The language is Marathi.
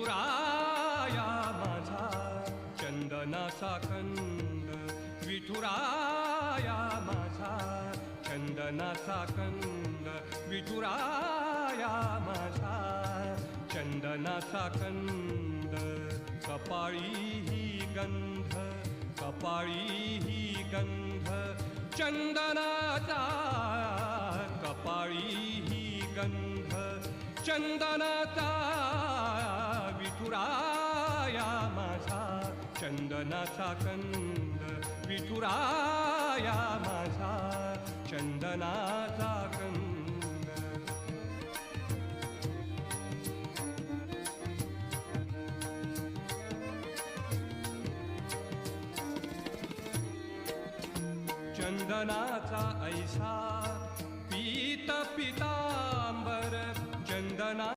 विठुराया माझा चंदनाचा कंद, विठुराया माझा चंदनाचा कंद, विठुराया माझा चंदनाचा कंद. कपाळी ही गंध, कपाळी ही गंध चंदनाचा, कपाळी ही गंध चंदनाचा. विठुराया माझा चंदनाचा कंद, विठुराया माझा चंदनाचा कंद. चंदनाचा ऐसा